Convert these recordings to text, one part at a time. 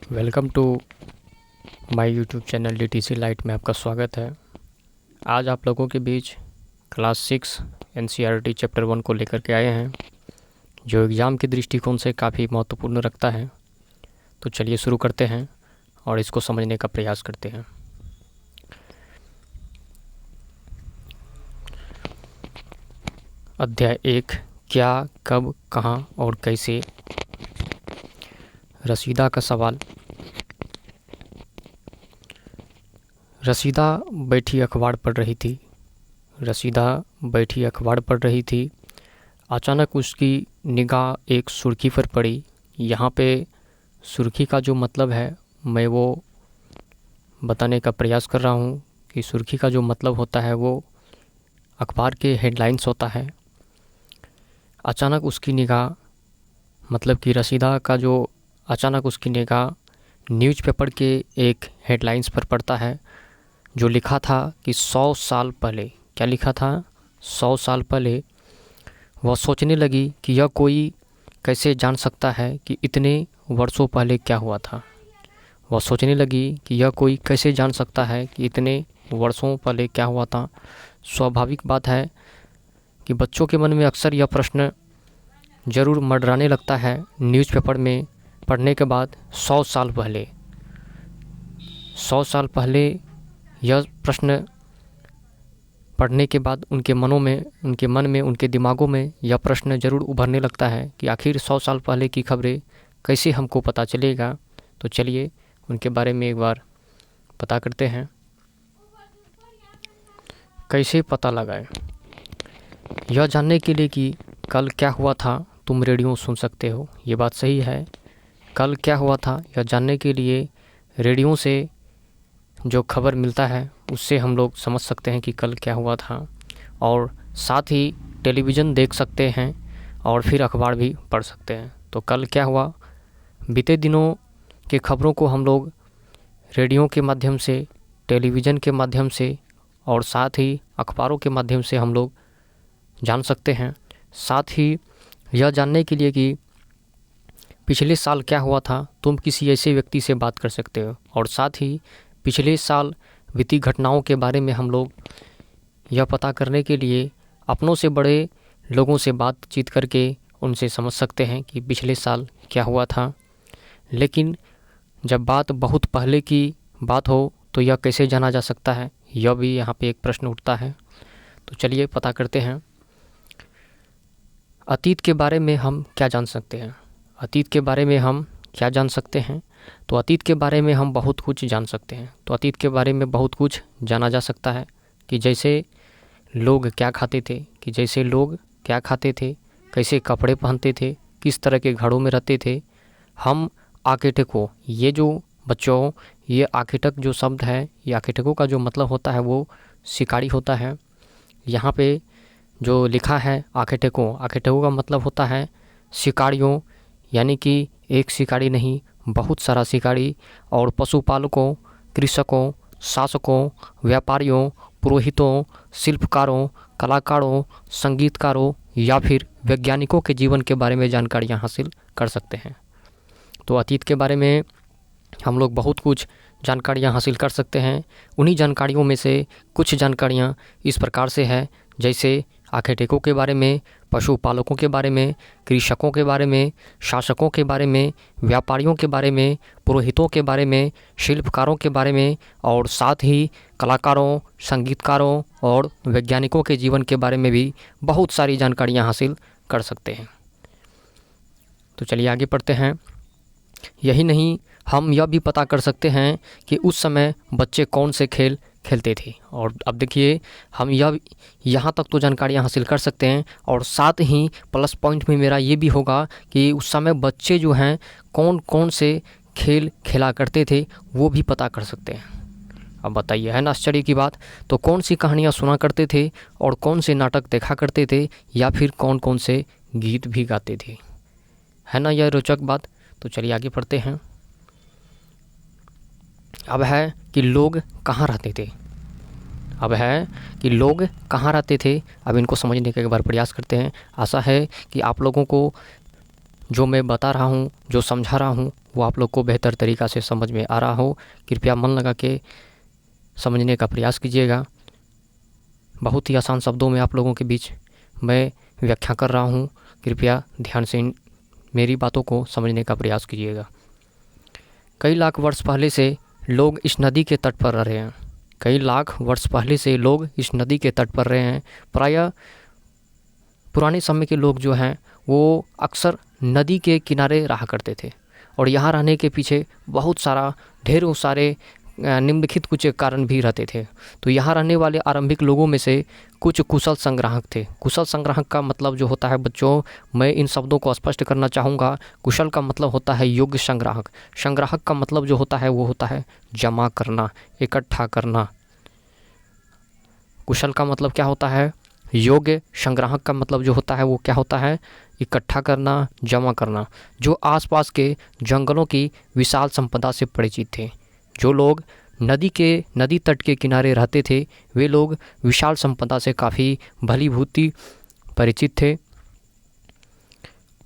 Welcome to my YouTube channel DTC light में आपका स्वागत है। आज आप लोगों के बीच क्लास 6 NCERT चैप्टर 1 को लेकर के आए हैं, जो एग्ज़ाम के दृष्टिकोण से काफ़ी महत्वपूर्ण रखता है। तो चलिए शुरू करते हैं और इसको समझने का प्रयास करते हैं। अध्याय 1, क्या, कब, कहाँ और कैसे। रसीदा का सवाल। रसीदा बैठी अखबार पढ़ रही थी। अचानक उसकी निगाह एक सुर्खी पर पड़ी। यहाँ पे सुर्खी का जो मतलब है मैं वो बताने का प्रयास कर रहा हूँ कि सुर्खी का जो मतलब होता है वो अखबार के हेडलाइंस होता है। अचानक उसकी निगाह मतलब कि रसीदा का जो अचानक उसकी निगाह न्यूज़पेपर के एक हेडलाइंस पर पड़ता है, जो लिखा था कि 100 साल पहले। क्या लिखा था? 100 साल पहले। वह सोचने लगी कि यह कोई कैसे जान सकता है कि इतने वर्षों पहले क्या हुआ था। स्वाभाविक बात है कि बच्चों के मन में अक्सर यह प्रश्न ज़रूर मंडराने लगता है न्यूज़पेपर में पढ़ने के बाद। 100 साल पहले यह प्रश्न पढ़ने के बाद उनके मन में उनके दिमागों में यह प्रश्न ज़रूर उभरने लगता है कि आखिर 100 साल पहले की खबरें कैसे हमको पता चलेगा। तो चलिए उनके बारे में एक बार पता करते हैं। कैसे पता लगाएं? यह जानने के लिए कि कल क्या हुआ था तुम रेडियो सुन सकते हो। ये बात सही है। कल क्या हुआ था यह जानने के लिए रेडियो से जो खबर मिलता है उससे हम लोग समझ सकते हैं कि कल क्या हुआ था, और साथ ही टेलीविज़न देख सकते हैं और फिर अखबार भी पढ़ सकते हैं। तो कल क्या हुआ, बीते दिनों के खबरों को हम लोग रेडियो के माध्यम से, टेलीविज़न के माध्यम से और साथ ही अखबारों के माध्यम से हम लोग जान सकते हैं। साथ ही यह जानने के लिए कि पिछले साल क्या हुआ था तुम किसी ऐसे व्यक्ति से बात कर सकते हो, और साथ ही पिछले साल बीती घटनाओं के बारे में हम लोग यह पता करने के लिए अपनों से बड़े लोगों से बातचीत करके उनसे समझ सकते हैं कि पिछले साल क्या हुआ था। लेकिन जब बात बहुत पहले की बात हो तो यह कैसे जाना जा सकता है, यह भी यहाँ पे एक प्रश्न उठता है। तो चलिए पता करते हैं। अतीत के बारे में हम क्या जान सकते हैं? तो अतीत के बारे में हम बहुत कुछ जान सकते हैं। तो अतीत के बारे में बहुत कुछ जाना जा सकता है कि जैसे लोग क्या खाते थे, कैसे कपड़े पहनते थे, किस तरह के घरों में रहते थे। हम आर्किटेक्टों, ये आर्किटेक्ट जो शब्द है, ये आर्किटेक्टों का जो मतलब होता है वो शिकारी होता है। यहाँ पे जो लिखा है आर्किटेक्टों का मतलब होता है शिकारियों, यानी कि एक शिकारी नहीं, बहुत सारा शिकारी। और पशुपालकों, कृषकों, शासकों, व्यापारियों, पुरोहितों, शिल्पकारों, कलाकारों, संगीतकारों या फिर वैज्ञानिकों के जीवन के बारे में जानकारियाँ हासिल कर सकते हैं। तो अतीत के बारे में हम लोग बहुत कुछ जानकारियाँ हासिल कर सकते हैं। उन्हीं जानकारियों में से कुछ जानकारियाँ इस प्रकार से है, जैसे आर्किटेक्टों के बारे में, पशुपालकों के बारे में, कृषकों के बारे में, शासकों के बारे में, व्यापारियों के बारे में, पुरोहितों के बारे में, शिल्पकारों के बारे में, और साथ ही कलाकारों, संगीतकारों और वैज्ञानिकों के जीवन के बारे में भी बहुत सारी जानकारियाँ हासिल कर सकते हैं। तो चलिए आगे पढ़ते हैं। यही नहीं, हम यह भी पता कर सकते हैं कि उस समय बच्चे कौन से खेल खेलते थे। और अब देखिए, हम यहाँ तक तो जानकारियाँ हासिल कर सकते हैं, और साथ ही प्लस पॉइंट में मेरा ये भी होगा कि उस समय बच्चे जो हैं कौन कौन से खेल खेला करते थे वो भी पता कर सकते हैं। अब बताइए, है ना आश्चर्य की बात? तो कौन सी कहानियाँ सुना करते थे और कौन से नाटक देखा करते थे, या फिर कौन कौन से गीत भी गाते थे। है ना यह रोचक बात? तो चलिए आगे पढ़ते हैं। अब है कि लोग कहाँ रहते थे। अब इनको समझने का एक बार प्रयास करते हैं। आशा है कि आप लोगों को जो मैं बता रहा हूँ, जो समझा रहा हूँ, वो आप लोग को बेहतर तरीक़ा से समझ में आ रहा हो। कृपया मन लगा के समझने का प्रयास कीजिएगा। बहुत ही आसान शब्दों में आप लोगों के बीच मैं व्याख्या कर रहा हूँ। कृपया ध्यान से मेरी बातों को समझने का प्रयास कीजिएगा। कई लाख वर्ष पहले से लोग इस नदी के तट पर रह रहे हैं। कई लाख वर्ष पहले से लोग इस नदी के तट पर रहे हैं। प्रायः पुराने समय के लोग जो हैं वो अक्सर नदी के किनारे रहा करते थे और यहाँ रहने के पीछे बहुत सारा ढेरों सारे निम्नलिखित कुछ कारण भी रहते थे। तो यहाँ रहने वाले आरंभिक लोगों में से कुछ कुशल संग्राहक थे। कुशल संग्राहक का मतलब जो होता है बच्चों, मैं इन शब्दों को स्पष्ट करना चाहूँगा। कुशल का मतलब होता है योग्य संग्राहक। संग्राहक का मतलब जो होता है वो होता है जमा करना, इकट्ठा करना। कुशल का मतलब क्या होता है? योग्य। संग्राहक का मतलब जो होता है वो क्या होता है? इकट्ठा करना, जमा करना। जो आसपास के जंगलों की विशाल संपदा से परिचित थे। जो लोग नदी तट के किनारे रहते थे वे लोग विशाल संपदा से काफ़ी भली भांति परिचित थे।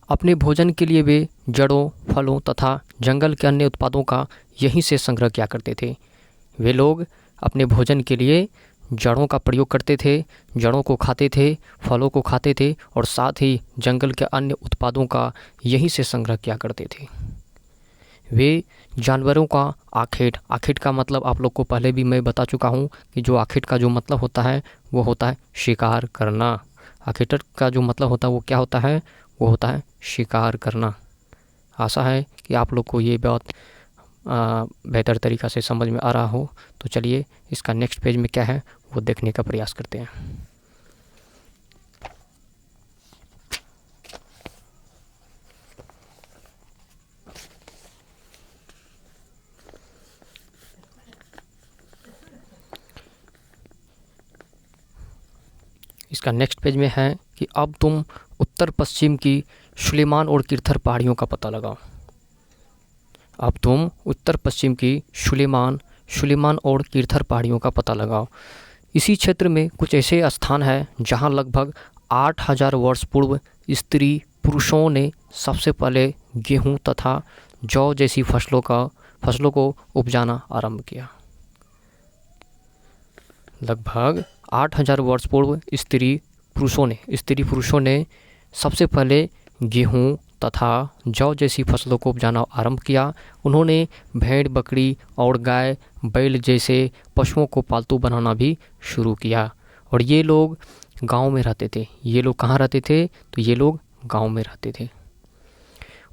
अपने भोजन के लिए वे जड़ों, फलों तथा जंगल के अन्य उत्पादों का यहीं से संग्रह किया करते थे। वे लोग अपने भोजन के लिए जड़ों का प्रयोग करते थे, जड़ों को खाते थे, फलों को खाते थे और साथ ही जंगल के अन्य उत्पादों का यहीं से संग्रह किया करते थे। वे जानवरों का आखेट का मतलब आप लोग को पहले भी मैं बता चुका हूँ कि जो आखेट का जो मतलब होता है वो होता है शिकार करना। आखेटर का जो मतलब होता है वो क्या होता है? वो होता है शिकार करना। आशा है कि आप लोग को ये बात बेहतर तरीक़ा से समझ में आ रहा हो। तो चलिए इसका नेक्स्ट पेज में क्या है वो देखने का प्रयास करते हैं। इसका नेक्स्ट पेज में है कि अब तुम उत्तर पश्चिम की सुलेमान और किरथर पहाड़ियों का पता लगाओ। अब तुम उत्तर पश्चिम की सुलेमान और किरथर पहाड़ियों का पता लगाओ। इसी क्षेत्र में कुछ ऐसे स्थान हैं जहां लगभग 8000 वर्ष पूर्व स्त्री पुरुषों ने सबसे पहले गेहूं तथा जौ जैसी फसलों को उपजाना आरंभ किया। लगभग 8000 वर्ष पूर्व स्त्री पुरुषों ने सबसे पहले गेहूं तथा जौ जैसी फसलों को उपजाना आरंभ किया। उन्होंने भेड़, बकरी और गाय, बैल जैसे पशुओं को पालतू बनाना भी शुरू किया और ये लोग गांव में रहते थे। ये लोग कहाँ रहते थे? तो ये लोग गांव में रहते थे।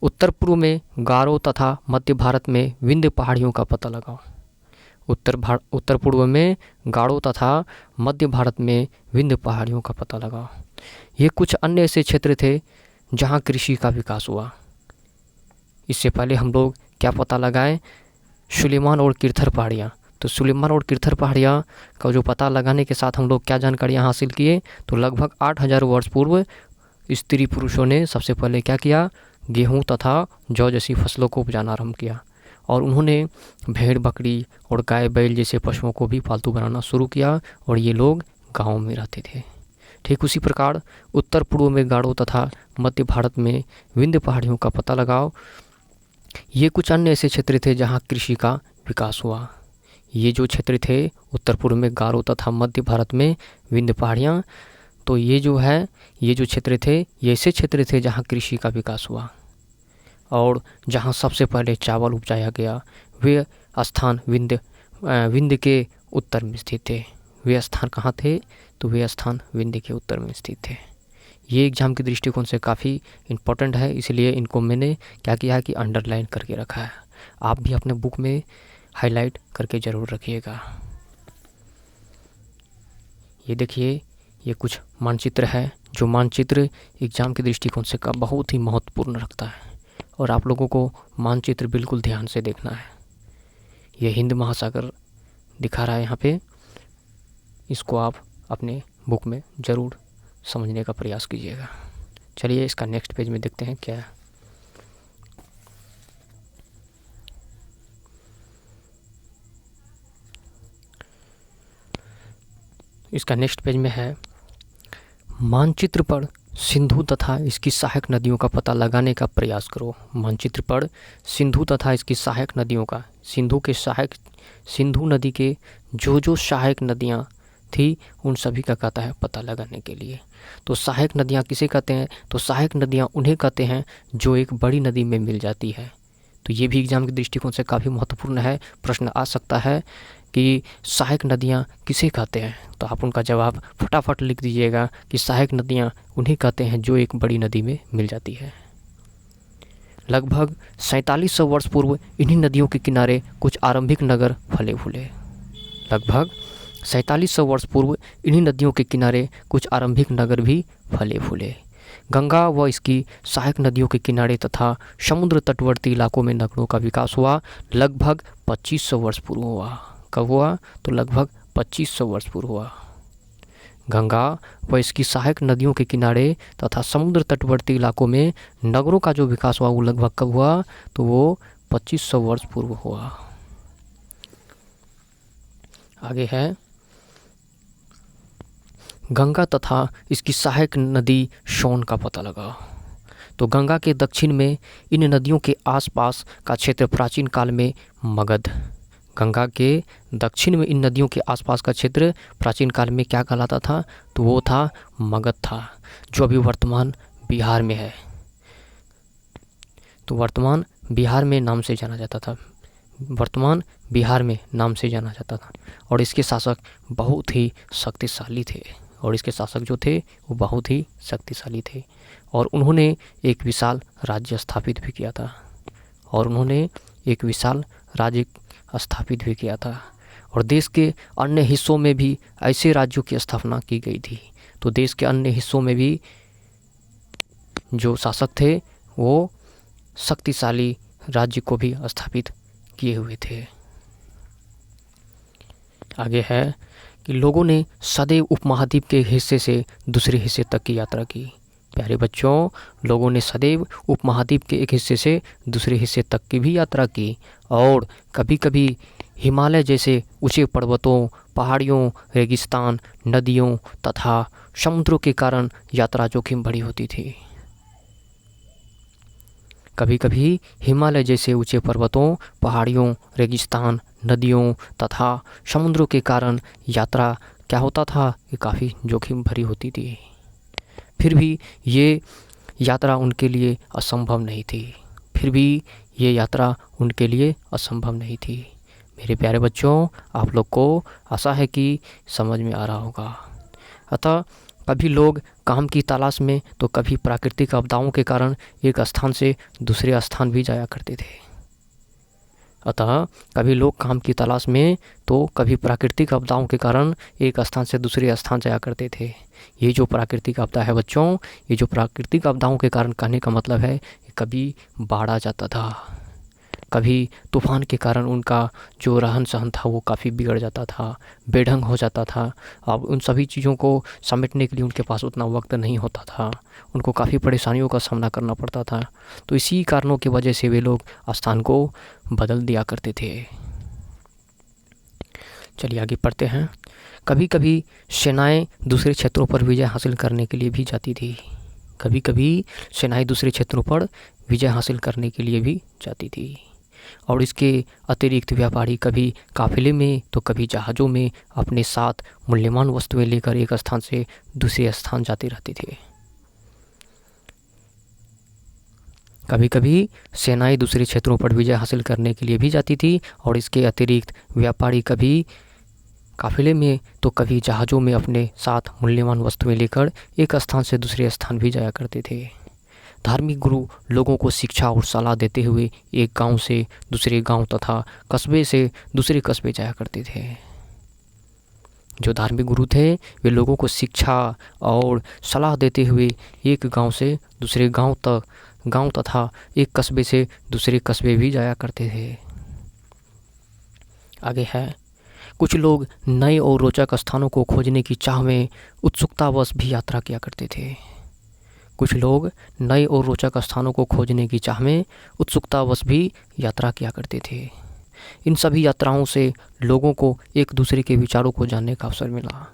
उत्तर पूर्व में गारो तथा मध्य भारत में विंध्य पहाड़ियों का पता लगाओ। उत्तर पूर्व में गारो तथा मध्य भारत में विंध्य पहाड़ियों का पता लगाओ। ये कुछ अन्य ऐसे क्षेत्र थे जहाँ कृषि का विकास हुआ। इससे पहले हम लोग क्या पता लगाएं? सुलेमान और किरथर पहाड़ियाँ। तो सुलेमान और किरथर पहाड़ियाँ का जो पता लगाने के साथ हम लोग क्या जानकारियाँ हासिल किए? तो लगभग 8000 वर्ष पूर्व स्त्री पुरुषों ने सबसे पहले क्या किया? गेहूँ तथा जौ जैसी फसलों को उपजाना आरंभ किया और उन्होंने भेड़, बकरी और गाय, बैल जैसे पशुओं को भी पालतू बनाना शुरू किया और ये लोग गाँव में रहते थे। ठीक उसी प्रकार उत्तर पूर्व में गारो तथा मध्य भारत में विंध्य पहाड़ियों का पता लगाओ। ये कुछ अन्य ऐसे क्षेत्र थे जहाँ कृषि का विकास हुआ। ये जो क्षेत्र थे उत्तर पूर्व में गारो तथा मध्य भारत में विंध्य पहाड़ियाँ, तो ये जो क्षेत्र थे ये ऐसे क्षेत्र थे जहाँ कृषि का विकास हुआ और जहाँ सबसे पहले चावल उपजाया गया। वे स्थान विंध्य के उत्तर में स्थित थे। वे स्थान कहाँ थे? तो वे स्थान विंध्य के उत्तर में स्थित थे। ये एग्जाम के दृष्टिकोण से काफ़ी इम्पोर्टेंट है, इसलिए इनको मैंने क्या किया है कि अंडरलाइन करके रखा है। आप भी अपने बुक में हाईलाइट करके ज़रूर रखिएगा। ये देखिए, ये कुछ मानचित्र है जो मानचित्र एग्जाम के दृष्टिकोण से का बहुत ही महत्वपूर्ण रखता है और आप लोगों को मानचित्र बिल्कुल ध्यान से देखना है। ये हिंद महासागर दिखा रहा है यहाँ पे, इसको आप अपने बुक में ज़रूर समझने का प्रयास कीजिएगा। चलिए इसका नेक्स्ट पेज में देखते हैं क्या है। इसका नेक्स्ट पेज में है, मानचित्र पर सिंधु तथा इसकी सहायक नदियों का पता लगाने का प्रयास करो। मानचित्र पर सिंधु तथा इसकी सहायक नदियों का, सिंधु नदी के जो सहायक नदियाँ थी उन सभी का कहता है पता लगाने के लिए। तो सहायक नदियाँ किसे कहते हैं? तो सहायक नदियाँ उन्हें कहते हैं जो एक बड़ी नदी में मिल जाती है। तो ये भी एग्जाम के दृष्टिकोण से काफ़ी महत्वपूर्ण है। प्रश्न आ सकता है कि सहायक नदियाँ किसे कहते हैं, तो आप उनका जवाब फटाफट लिख दीजिएगा कि सहायक नदियाँ उन्हें कहते हैं जो एक बड़ी नदी में मिल जाती है। लगभग 4700 वर्ष पूर्व इन्हीं नदियों के किनारे कुछ आरंभिक नगर फले फूले। लगभग 4700 वर्ष पूर्व इन्हीं नदियों के किनारे कुछ आरंभिक नगर भी फले फूले। गंगा व इसकी सहायक नदियों के किनारे तथा समुद्र तटवर्ती इलाकों में नगरों का विकास हुआ लगभग 2500 वर्ष पूर्व हुआ। कब हुआ? तो लगभग 2500 वर्ष पूर्व हुआ। गंगा व इसकी सहायक नदियों के किनारे तथा समुद्र तटवर्ती इलाकों में नगरों का जो विकास हुआ वो लगभग कब हुआ? तो वो 2500 वर्ष पूर्व हुआ। आगे है गंगा तथा इसकी सहायक नदी सोन का पता लगाओ। तो गंगा के दक्षिण में इन नदियों के आसपास का क्षेत्र प्राचीन काल में मगध, गंगा के दक्षिण में इन नदियों के आसपास का क्षेत्र प्राचीन काल में क्या कहलाता था? तो वो था मगध था, जो अभी वर्तमान बिहार में है। तो वर्तमान बिहार में नाम से जाना जाता था, वर्तमान बिहार में नाम से जाना जाता था। और इसके शासक बहुत ही शक्तिशाली थे, और इसके शासक जो थे वो बहुत ही शक्तिशाली थे, और उन्होंने एक विशाल राज्य स्थापित भी किया था, और देश के अन्य हिस्सों में भी ऐसे राज्यों की स्थापना की गई थी। तो देश के अन्य हिस्सों में भी जो शासक थे वो शक्तिशाली राज्य को भी स्थापित किए हुए थे। आगे है कि लोगों ने सदैव उपमहाद्वीप के एक हिस्से से दूसरे हिस्से तक की यात्रा की। प्यारे बच्चों, लोगों ने सदैव उपमहाद्वीप के एक हिस्से से दूसरे हिस्से तक की भी यात्रा की, और कभी कभी हिमालय जैसे ऊंचे पर्वतों, पहाड़ियों, रेगिस्तान, नदियों तथा समुद्रों के कारण यात्रा जोखिम भरी होती थी। कभी कभी हिमालय जैसे ऊंचे पर्वतों, पहाड़ियों, रेगिस्तान, नदियों तथा समुद्रों के कारण यात्रा क्या होता था? ये काफ़ी जोखिम भरी होती थी। फिर भी ये यात्रा उनके लिए असंभव नहीं थी। मेरे प्यारे बच्चों, आप लोग को आशा है कि समझ में आ रहा होगा। अतः कभी लोग काम की तलाश में तो कभी प्राकृतिक आपदाओं के कारण एक स्थान से दूसरे स्थान भी जाया करते थे। ये जो प्राकृतिक आपदा है बच्चों, ये जो प्राकृतिक आपदाओं के कारण कहने का मतलब है कभी बाढ़ आ जाता था, कभी तूफान के कारण उनका जो रहन सहन था वो काफ़ी बिगड़ जाता था, बेढंग हो जाता था। अब उन सभी चीज़ों को समेटने के लिए उनके पास उतना वक्त नहीं होता था, उनको काफ़ी परेशानियों का सामना करना पड़ता था। तो इसी कारणों की वजह से वे लोग स्थान को बदल दिया करते थे। चलिए आगे पढ़ते हैं। कभी कभी सेनाएं दूसरे क्षेत्रों पर विजय हासिल करने के लिए भी जाती थी। और इसके अतिरिक्त व्यापारी कभी काफिले में तो कभी जहाज़ों में अपने साथ मूल्यवान वस्तुएं लेकर एक स्थान से दूसरे स्थान जाते रहते थे। कभी कभी सेनाएं दूसरे क्षेत्रों पर विजय हासिल करने के लिए भी जाती थी, और इसके अतिरिक्त व्यापारी कभी काफिले में तो कभी जहाज़ों में अपने साथ मूल्यवान वस्तुएं लेकर एक स्थान से दूसरे स्थान भी जाया करते थे। धार्मिक गुरु लोगों को शिक्षा और सलाह देते हुए एक गांव से दूसरे गांव तथा कस्बे से दूसरे कस्बे जाया करते थे। जो धार्मिक गुरु थे वे लोगों को शिक्षा और सलाह देते हुए एक गांव से दूसरे गांव तथा एक कस्बे से दूसरे कस्बे भी जाया करते थे। आगे है, कुछ लोग नए और रोचक स्थानों को खोजने की चाह में उत्सुकतावश भी यात्रा किया करते थे। इन सभी यात्राओं से लोगों को एक दूसरे के विचारों को जानने का अवसर मिला।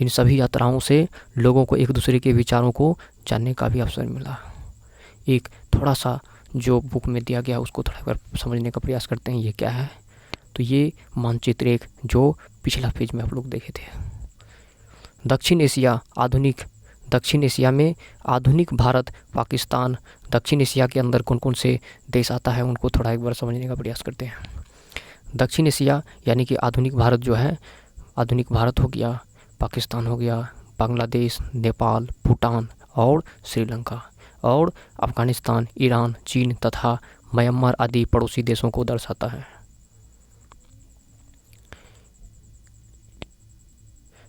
इन सभी यात्राओं से लोगों को एक दूसरे के विचारों को जानने का भी अवसर मिला। एक थोड़ा सा जो बुक में दिया गया उसको थोड़ा बार समझने का प्रयास करते हैं, ये क्या है। तो ये मानचित्र एक जो पिछला पेज में आप लोग देखे थे। दक्षिण एशिया में आधुनिक भारत, पाकिस्तान, दक्षिण एशिया के अंदर कौन कौन से देश आता है उनको थोड़ा एक बार समझने का प्रयास करते हैं। दक्षिण एशिया यानी कि आधुनिक भारत जो है, आधुनिक भारत हो गया, पाकिस्तान हो गया, बांग्लादेश, नेपाल, भूटान और श्रीलंका, और अफगानिस्तान, ईरान, चीन तथा म्यांमार आदि पड़ोसी देशों को दर्शाता है।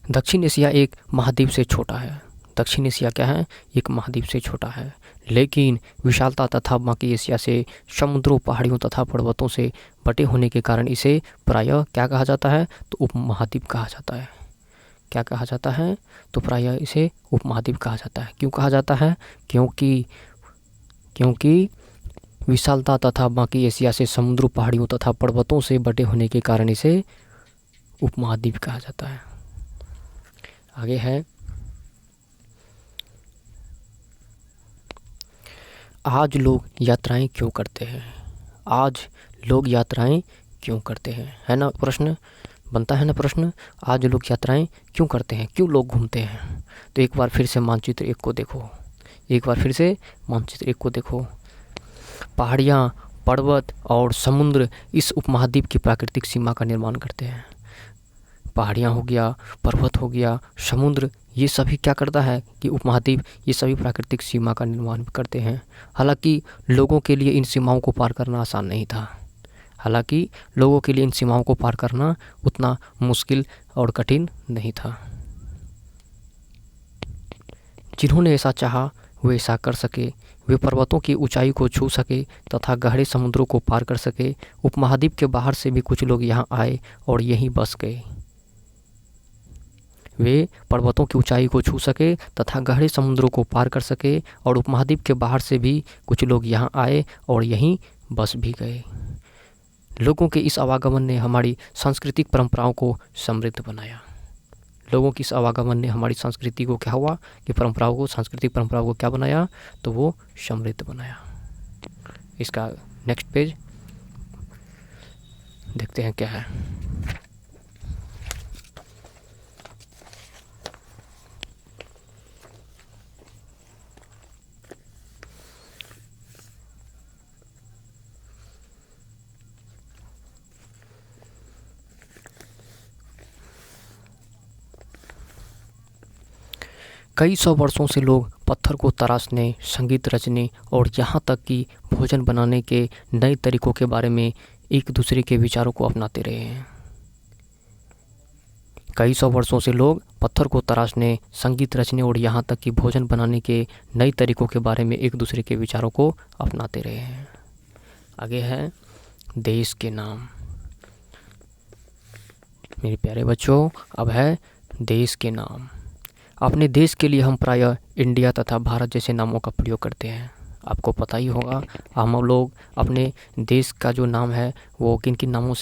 दक्षिण एशिया एक महाद्वीप से छोटा है। दक्षिण एशिया क्या है? एक महाद्वीप से छोटा है, लेकिन विशालता तथा बाकी एशिया से समुद्रों, पहाड़ियों तथा पर्वतों से बटे होने के कारण इसे प्रायः क्या कहा जाता है? तो उपमहाद्वीप कहा जाता है। क्या कहा जाता है? तो प्रायः इसे उपमहाद्वीप कहा जाता है। क्यों कहा जाता है? क्योंकि विशालता तथा बाकी एशिया से समुद्रों, पहाड़ियों तथा पर्वतों से बटे होने के कारण इसे उपमहाद्वीप कहा जाता है। आगे है, आज लोग यात्राएं क्यों करते हैं? आज लोग यात्राएं क्यों करते हैं, है ना प्रश्न बनता है ना प्रश्न। आज लोग यात्राएं क्यों करते हैं, क्यों लोग घूमते हैं? तो एक बार फिर से मानचित्र एक को देखो, पहाड़ियाँ, पर्वत और समुद्र इस उपमहाद्वीप की प्राकृतिक सीमा का निर्माण करते हैं। पहाड़ियाँ हो गया, पर्वत हो गया, समुद्र, ये सभी क्या करता है कि उपमहाद्वीप ये सभी प्राकृतिक सीमा का निर्माण करते हैं। हालांकि लोगों के लिए इन सीमाओं को पार करना आसान नहीं था। उतना मुश्किल और कठिन नहीं था। जिन्होंने ऐसा चाहा वे ऐसा कर सके। वे पर्वतों की ऊंचाई को छू सके तथा गहरे समुद्रों को पार कर सके। उपमहाद्वीप के बाहर से भी कुछ लोग यहाँ आए और यहीं बस गए। वे पर्वतों की ऊंचाई को छू सके तथा गहरे समुद्रों को पार कर सके और उपमहाद्वीप के बाहर से भी कुछ लोग यहाँ आए और यहीं बस भी गए। लोगों के इस आवागमन ने हमारी सांस्कृतिक परंपराओं को समृद्ध बनाया। लोगों की इस आवागमन ने हमारी संस्कृति को क्या हुआ कि सांस्कृतिक परंपराओं को क्या बनाया? तो वो समृद्ध बनाया। इसका नेक्स्ट पेज देखते हैं क्या है। कई सौ वर्षों से लोग पत्थर को तराशने, संगीत रचने और यहाँ तक कि भोजन बनाने के नए तरीकों के बारे में एक दूसरे के विचारों को अपनाते रहे हैं। कई सौ वर्षों से लोग पत्थर को तराशने, संगीत रचने और यहाँ तक कि भोजन बनाने के नए तरीकों के बारे में एक दूसरे के विचारों को अपनाते रहे हैं। आगे है देश के नाम। मेरे प्यारे बच्चों, अब है देश के नाम। अपने देश के लिए हम प्रायः इंडिया तथा भारत जैसे नामों का प्रयोग करते हैं। आपको पता ही होगा हम लोग अपने देश का जो नाम है वो किन किन नामों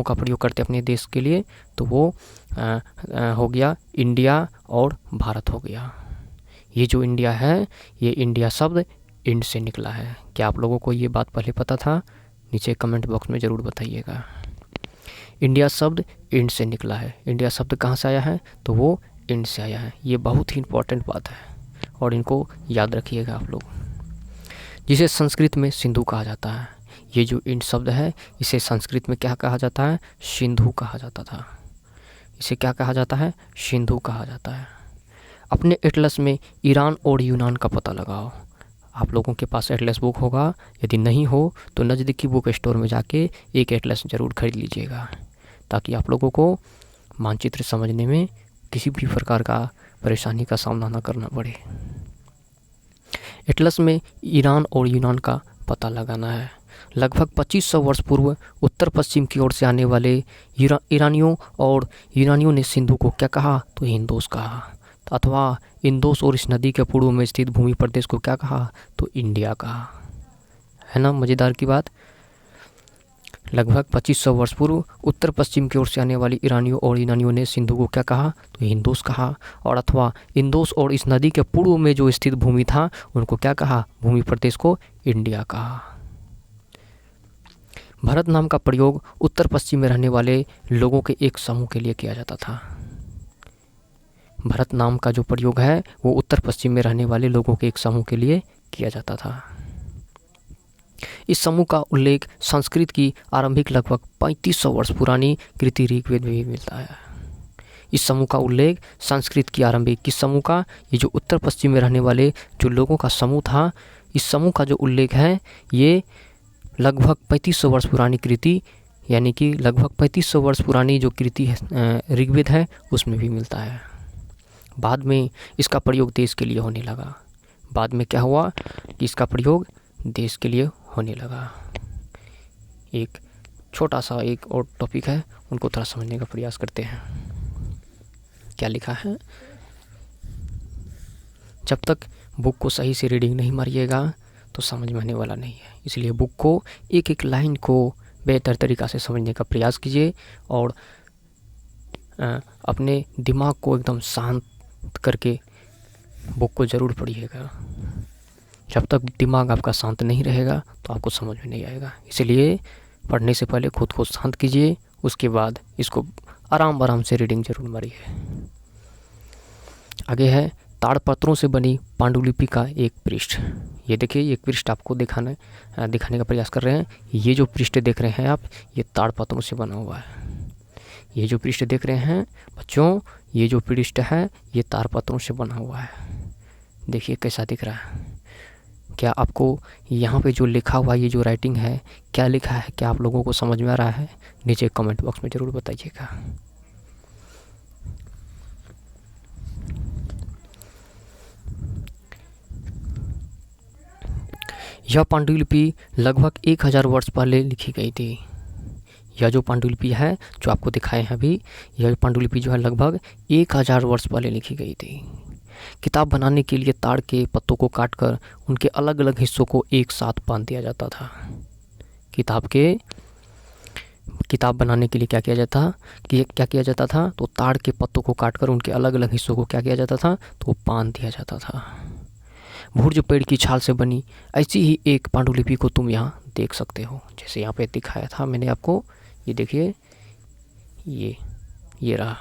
का प्रयोग करते हैं अपने देश के लिए। तो वो हो गया इंडिया और भारत हो गया। ये जो इंडिया है, ये इंडिया शब्द इंड से निकला है। क्या आप लोगों को ये बात पहले पता था? नीचे कमेंट बॉक्स में ज़रूर बताइएगा। इंडिया शब्द इंड से निकला है। इंडिया शब्द कहाँ से आया है? तो वो इंड से आया है। ये बहुत ही इम्पोर्टेंट बात है और इनको याद रखिएगा आप लोग। जिसे संस्कृत में सिंधु कहा जाता है। ये जो इंड शब्द है इसे संस्कृत में क्या कहा जाता है? सिंधु कहा जाता था। इसे क्या कहा जाता है? सिंधु कहा जाता है। अपने एटलस में ईरान और यूनान का पता लगाओ। आप लोगों के पास एटलस बुक होगा, यदि नहीं हो तो नज़दीकी बुक स्टोर में जाके एक एटलस ज़रूर खरीद लीजिएगा ताकि आप लोगों को मानचित्र समझने में किसी भी प्रकार का परेशानी का सामना न करना पड़े। एटलस में ईरान और यूनान का पता लगाना है। लगभग 2500 वर्ष पूर्व उत्तर पश्चिम की ओर से आने वाले यूनानियों ने सिंधु को क्या कहा? तो इंदोस कहा, अथवा इंदोस और इस नदी के पूर्व में स्थित भूमि प्रदेश को क्या कहा? तो इंडिया कहा। है ना मज़ेदार की बात। लगभग 2500 वर्ष पूर्व उत्तर पश्चिम की ओर से आने वाली ईरानियों और यूनानियों ने सिंधु को क्या कहा, तो हिंदोस कहा, और अथवा इंदोस और इस नदी के पूर्व में जो स्थित भूमि था उनको क्या कहा, भूमि प्रदेश को इंडिया कहा। भारत नाम का प्रयोग उत्तर पश्चिम में रहने वाले लोगों के एक समूह के लिए किया जाता था। भारत नाम का जो प्रयोग है वो उत्तर पश्चिम में रहने वाले लोगों के एक समूह के लिए किया जाता था। इस समूह का उल्लेख संस्कृत की आरंभिक लगभग 3500 वर्ष पुरानी कृति ऋग्वेद में भी मिलता है। इस समूह का उल्लेख संस्कृत की आरंभिक किस समूह का, ये जो उत्तर पश्चिम में रहने वाले जो लोगों का समूह था, इस समूह का जो उल्लेख है ये लगभग 3500 वर्ष पुरानी कृति, यानी कि लगभग 3500 वर्ष पुरानी जो कृति है ऋग्वेद है उसमें भी मिलता है। बाद में इसका प्रयोग देश के लिए होने लगा। बाद में क्या हुआ कि इसका प्रयोग देश के लिए होने लगा। एक छोटा सा एक और टॉपिक है, उनको थोड़ा समझने का प्रयास करते हैं। क्या लिखा है, जब तक बुक को सही से रीडिंग नहीं मारिएगा तो समझ में आने वाला नहीं है, इसलिए बुक को एक एक लाइन को बेहतर तरीक़ा से समझने का प्रयास कीजिए और अपने दिमाग को एकदम शांत करके बुक को ज़रूर पढ़िएगा। जब तक दिमाग आपका शांत नहीं रहेगा तो आपको समझ में नहीं आएगा, इसलिए पढ़ने से पहले खुद को शांत कीजिए, उसके बाद इसको आराम से रीडिंग जरूर मारिए। आगे है ताड़पत्रों से बनी पांडुलिपि का एक पृष्ठ। ये देखिए, ये पृष्ठ आपको दिखाने का प्रयास कर रहे हैं। ये जो पृष्ठ देख रहे हैं आप, ये ताड़पत्रों से बना हुआ है। ये जो पृष्ठ देख रहे हैं बच्चों, ये जो पृष्ठ है ये ताड़पत्रों से बना हुआ है। देखिए कैसा दिख रहा है। क्या आपको यहाँ पे जो लिखा हुआ ये जो राइटिंग है क्या लिखा है, क्या आप लोगों को समझ में आ रहा है? नीचे कमेंट बॉक्स में ज़रूर बताइएगा। यह पांडुलिपि लगभग 1000 वर्ष पहले लिखी गई थी। यह जो पांडुलिपि है जो आपको दिखाए हैं अभी, यह पांडुलिपि जो है लगभग 1000 वर्ष पहले लिखी गई थी। किताब बनाने के लिए ताड़ के पत्तों को काटकर उनके अलग अलग हिस्सों को एक साथ बांध दिया जाता था। किताब बनाने के लिए क्या किया जाता था तो ताड़ के पत्तों को काटकर उनके अलग अलग हिस्सों को क्या किया जाता था, तो बांध दिया जाता था। भुर्ज पेड़ की छाल से बनी ऐसी ही एक पांडुलिपि को तुम यहाँ देख सकते हो, जैसे यहाँ पे दिखाया था मैंने आपको। ये देखिए, ये रहा।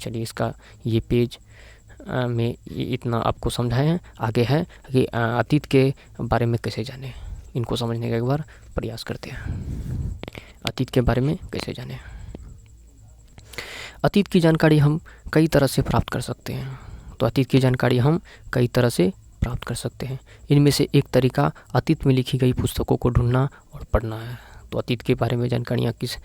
चलिए, इसका ये पेज में इतना आपको समझाए हैं। आगे है कि अतीत के बारे में कैसे जाने, इनको समझने का एक बार प्रयास करते हैं। अतीत के बारे में कैसे जाने। अतीत की जानकारी हम कई तरह से प्राप्त कर सकते हैं। तो अतीत की जानकारी हम कई तरह से प्राप्त कर सकते हैं। इनमें से एक तरीका अतीत में लिखी गई पुस्तकों को ढूंढना और पढ़ना है। तो अतीत के बारे में जानकारियाँ किस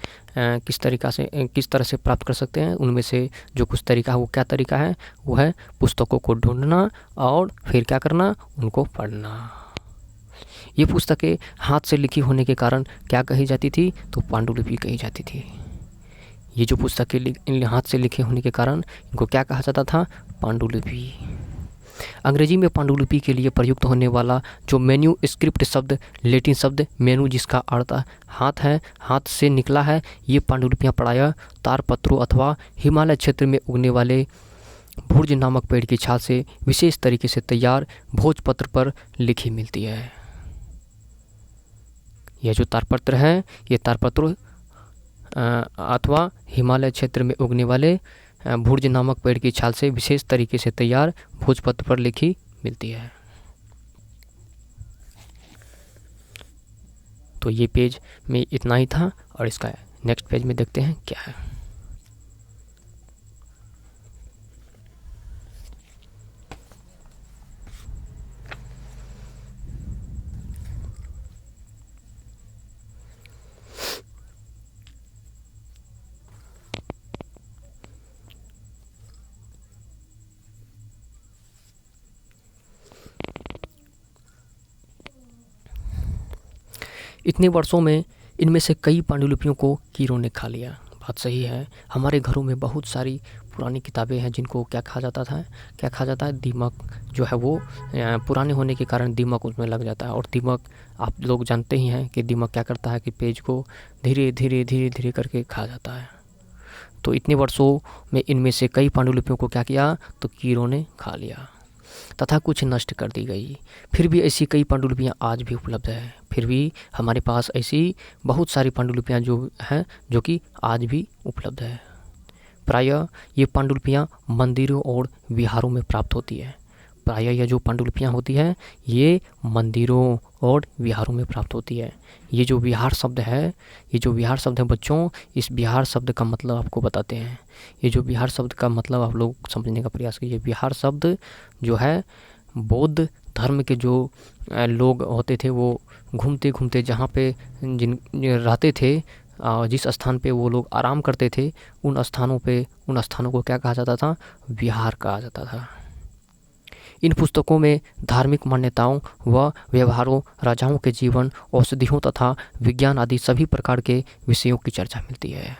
तरह से प्राप्त कर सकते हैं, उनमें से जो कुछ तरीका है वो क्या तरीका है, वो है पुस्तकों को ढूंढना और फिर क्या करना, उनको पढ़ना। ये पुस्तकें हाथ से लिखी होने के कारण क्या कही जाती थी, तो पांडुलिपि कही जाती थी। ये जो पुस्तकें हाथ से लिखे होने के कारण इनको क्या कहा जाता था, पांडुलिपि। अंग्रेजी में पांडुलिपि के लिए प्रयुक्त होने वाला जो मेन्यू स्क्रिप्ट शब्द लैटिन शब्द मेनू जिसका अर्थ हाथ है, हाथ से निकला है, ये पांडुलिपियाँ प्रायः ताड़पत्रों अथवा हिमालय क्षेत्र में उगने वाले भुर्ज नामक पेड़ की छाल से विशेष तरीके से तैयार भोजपत्र पर लिखी मिलती है। यह जो ताड़पत्र है ये ताड़पत्र अथवा हिमालय क्षेत्र में उगने वाले भुर्ज नामक पेड़ की छाल से विशेष तरीके से तैयार भोजपत्र पर लिखी मिलती है। तो ये पेज में इतना ही था और इसका नेक्स्ट पेज में देखते हैं क्या है। इतने वर्षों में इनमें से कई पांडुलिपियों को कीड़ों ने खा लिया। बात सही है, हमारे घरों में बहुत सारी पुरानी किताबें हैं जिनको क्या कहा जाता है, दीमक जो है वो पुराने होने के कारण दीमक उसमें लग जाता है। और दीमक आप लोग जानते ही हैं कि दीमक क्या करता है कि पेज को धीरे धीरे करके खा जाता है। तो इतने वर्षों में इनमें से कई पांडुलिपियों को क्या किया, तो कीड़ों ने खा लिया तथा कुछ नष्ट कर दी गई। फिर भी ऐसी कई पांडुलिपियाँ आज भी उपलब्ध है। फिर भी हमारे पास ऐसी बहुत सारी पांडुलिपियाँ जो हैं जो कि आज भी उपलब्ध है। प्रायः ये पांडुलिपियाँ मंदिरों और विहारों में प्राप्त होती है। प्रायः यह जो पांडुलिपियाँ होती हैं ये मंदिरों और विहारों में प्राप्त होती है। ये जो विहार शब्द है बच्चों, इस विहार शब्द का मतलब आपको बताते हैं। ये जो विहार शब्द का मतलब आप लोग समझने का प्रयास कीजिए। विहार शब्द जो है बौद्ध धर्म के जो लोग होते थे वो घूमते घूमते जहाँ पे जिन रहते थे, जिस स्थान पे वो लोग आराम करते थे, उन स्थानों को क्या कहा जाता था, विहार कहा जाता था। इन पुस्तकों में धार्मिक मान्यताओं व व्यवहारों, राजाओं के जीवन, औषधियों तथा विज्ञान आदि सभी प्रकार के विषयों की चर्चा मिलती है।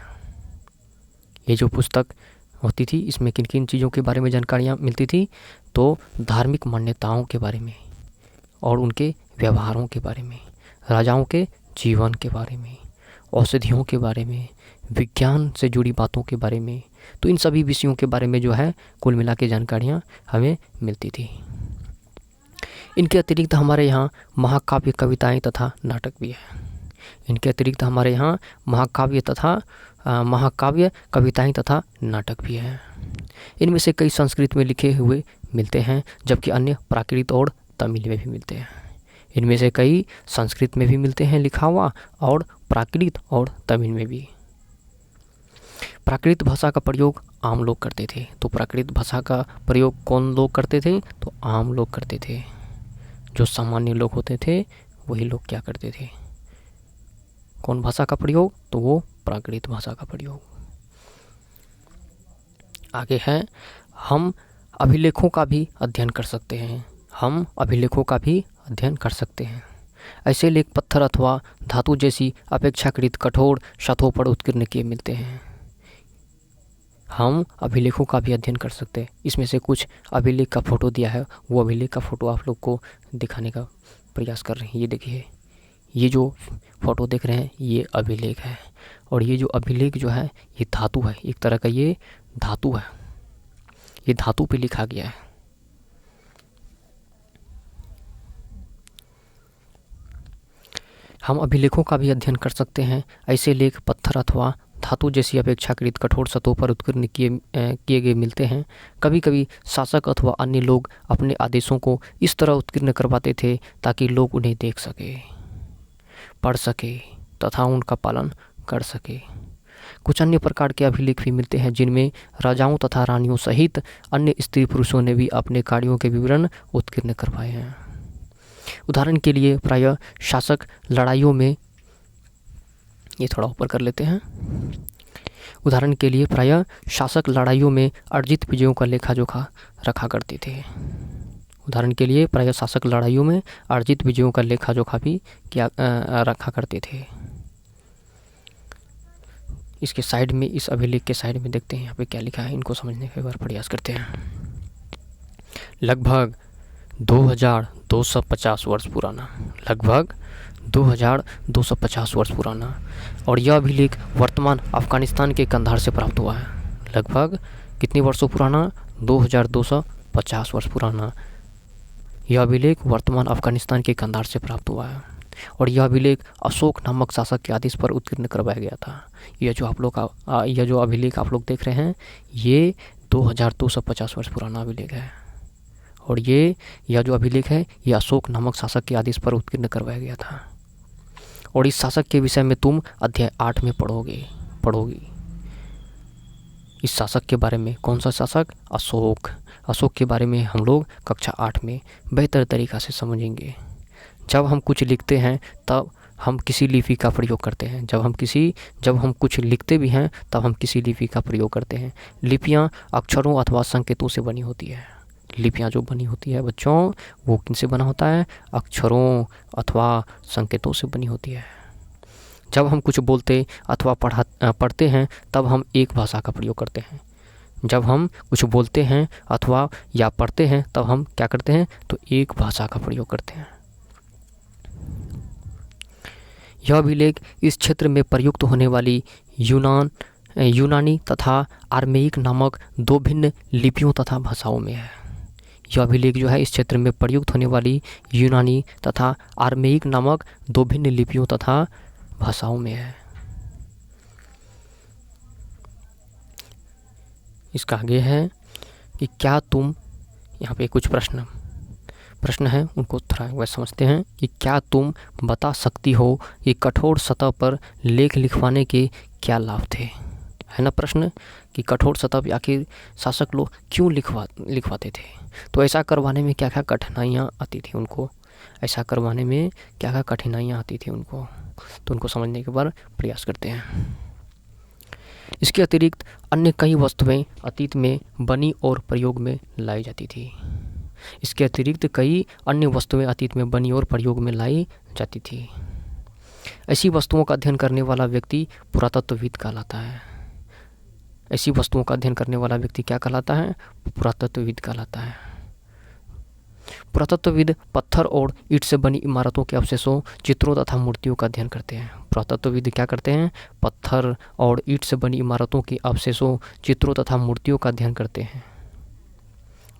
ये जो पुस्तक होती थी इसमें किन किन चीज़ों के बारे में जानकारियाँ मिलती थी, तो धार्मिक मान्यताओं के बारे में और उनके व्यवहारों के बारे में, राजाओं के जीवन के बारे में, औषधियों के बारे में, विज्ञान से जुड़ी बातों के बारे में। तो इन सभी विषयों के बारे में जो है कुल मिला के जानकारियाँ हमें मिलती थी। इनके अतिरिक्त हमारे यहाँ महाकाव्य, कविताएं तथा नाटक भी है। इनके अतिरिक्त हमारे यहाँ महाकाव्य, कविताएं तथा नाटक भी है। इनमें से कई संस्कृत में लिखे हुए मिलते हैं जबकि अन्य प्राकृत और तमिल में भी मिलते हैं। इनमें से कई संस्कृत में भी मिलते हैं लिखा हुआ और प्राकृत और तमिल में भी। प्राकृत भाषा का प्रयोग आम लोग करते थे। तो प्राकृत भाषा का प्रयोग कौन लोग करते थे, तो आम लोग करते थे। जो सामान्य लोग होते थे वही लोग क्या करते थे, कौन भाषा का प्रयोग, तो वो प्राकृत भाषा का प्रयोग। आगे है, हम अभिलेखों का भी अध्ययन कर सकते हैं। ऐसे लेख पत्थर अथवा धातु जैसी अपेक्षाकृत कठोर सतहों पर उत्कीर्ण किए मिलते हैं। हम अभिलेखों का भी अध्ययन कर सकते हैं। इसमें से कुछ अभिलेख का फोटो दिया है, वो अभिलेख का फोटो आप लोग को दिखाने का प्रयास कर रहे हैं। ये देखिए, ये जो फोटो देख रहे हैं ये अभिलेख है। और ये जो अभिलेख जो है ये धातु है, एक तरह का ये धातु है, ये धातु पे लिखा गया है। हम अभिलेखों का भी अध्ययन कर सकते हैं। ऐसे लेख पत्थर अथवा धातु जैसी अपेक्षाकृत कठोर सतहों पर उत्कीर्ण किए गए मिलते हैं। कभी कभी शासक अथवा अन्य लोग अपने आदेशों को इस तरह उत्कीर्ण करवाते थे ताकि लोग उन्हें देख सके, पढ़ सके तथा उनका पालन कर सके। कुछ अन्य प्रकार के अभिलेख भी मिलते हैं जिनमें राजाओं तथा रानियों सहित अन्य स्त्री पुरुषों ने भी अपने कार्यों के विवरण उत्कीर्ण करवाए हैं। उदाहरण के लिए प्रायः शासक लड़ाइयों में, ये थोड़ा ऊपर कर लेते हैं। उदाहरण के लिए प्रायः शासक लड़ाइयों में अर्जित विजयों का लेखा जोखा रखा करते थे। उदाहरण के लिए प्रायः शासक लड़ाइयों में अर्जित विजयों का लेखा जोखा भी रखा करते थे। इसके साइड में, इस अभिलेख के साइड में देखते हैं यहाँ पे क्या लिखा है, इनको समझने का एक बार प्रयास करते हैं। लगभग 2250 वर्ष पुराना, लगभग 2250 वर्ष पुराना। और यह अभिलेख वर्तमान अफगानिस्तान के कंधार से प्राप्त हुआ है। लगभग कितने वर्षों पुराना, 2250 वर्ष पुराना। यह अभिलेख वर्तमान अफगानिस्तान के कंधार से प्राप्त हुआ है। और यह अभिलेख अशोक नामक शासक के आदेश पर उत्कीर्ण करवाया गया था। यह जो अभिलेख आप लोग देख रहे हैं ये 2250 वर्ष पुराना अभिलेख है। और यह जो अभिलेख है ये अशोक नामक शासक के आदेश पर उत्कीर्ण करवाया गया था। और इस शासक के विषय में तुम अध्याय 8 में पढ़ोगी इस शासक के बारे में। कौन सा शासक, अशोक के बारे में हम लोग कक्षा 8 में बेहतर तरीक़ा से समझेंगे। जब हम कुछ लिखते हैं तब हम किसी लिपि का प्रयोग करते हैं। जब हम कुछ लिखते भी हैं तब हम किसी लिपि का प्रयोग करते हैं। लिपियाँ अक्षरों अथवा संकेतों से बनी होती है। लिपियाँ जो बनी होती है बच्चों वो किनसे बना होता है, अक्षरों अथवा संकेतों से बनी होती है। जब हम कुछ बोलते अथवा पढ़ते हैं तब हम एक भाषा का प्रयोग करते हैं। जब हम कुछ बोलते हैं अथवा या पढ़ते हैं तब हम क्या करते हैं, तो एक भाषा का प्रयोग करते हैं। यह अभिलेख इस क्षेत्र में प्रयुक्त होने वाली यूनानी तथा आर्मेइक नामक दो भिन्न लिपियों तथा भाषाओं में है। यह अभिलेख जो है इस क्षेत्र में प्रयुक्त होने वाली यूनानी तथा आर्मेइक नामक दो भिन्न लिपियों तथा भाषाओं में है। इसका आगे है कि क्या तुम, यहाँ पे कुछ प्रश्न है, उनको थोड़ा वह समझते हैं कि क्या तुम बता सकती हो कि कठोर सतह पर लेख लिखवाने के क्या लाभ थे। है ना प्रश्न कि कठोर सतह पर आखिर शासक लोग क्यों लिखवाते थे, तो ऐसा करवाने में क्या क्या कठिनाइयाँ आती थी उनको, ऐसा करवाने में क्या क्या कठिनाइयाँ आती थी उनको, तो उनको समझने के बाद प्रयास करते हैं। इसके अतिरिक्त अन्य कई वस्तुएं अतीत में बनी और प्रयोग में लाई जाती थी। इसके अतिरिक्त कई अन्य वस्तुएं अतीत में बनी और प्रयोग में लाई जाती थी। ऐसी वस्तुओं का अध्ययन करने वाला व्यक्ति पुरातत्वविद कहलाता है। ऐसी वस्तुओं का अध्ययन करने वाला व्यक्ति क्या कहलाता है, पुरातत्वविद कहलाता है। पुरातत्वविद पत्थर और ईंट से बनी इमारतों के अवशेषों, चित्रों तथा मूर्तियों का अध्ययन करते हैं। पुरातत्वविद क्या करते हैं, पत्थर और ईंट से बनी इमारतों के अवशेषों, चित्रों तथा मूर्तियों का अध्ययन करते हैं।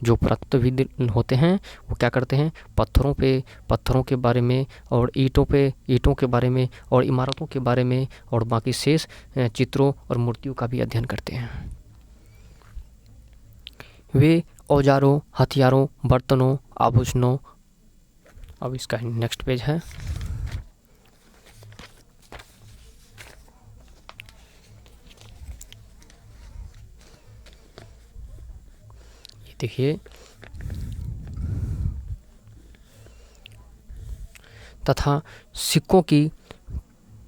जो पुरातत्वविद होते हैं वो क्या करते हैं, पत्थरों के बारे में और ईंटों के बारे में और इमारतों के बारे में और बाकी शेष चित्रों और मूर्तियों का भी अध्ययन करते हैं। वे औजारों, हथियारों, बर्तनों, आभूषणों, अब इसका नेक्स्ट पेज है, ये देखिए, तथा सिक्कों की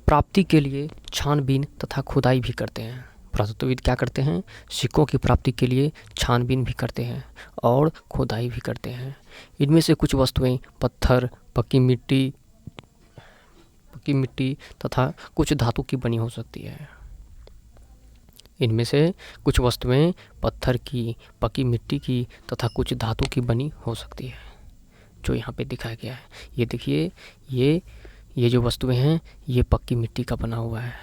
प्राप्ति के लिए छानबीन तथा खुदाई भी करते हैं। पुरातत्वविद क्या करते हैं, सिक्कों की प्राप्ति के लिए छानबीन भी करते हैं और खुदाई भी करते हैं। इनमें से कुछ वस्तुएं पत्थर, पक्की मिट्टी तथा कुछ धातु की बनी हो सकती है। इनमें से कुछ वस्तुएं पत्थर की, पक्की मिट्टी की तथा कुछ धातु की बनी हो सकती है, जो यहाँ पे दिखाया गया है। ये देखिए, ये जो वस्तुएं हैं ये पक्की मिट्टी का बना हुआ है,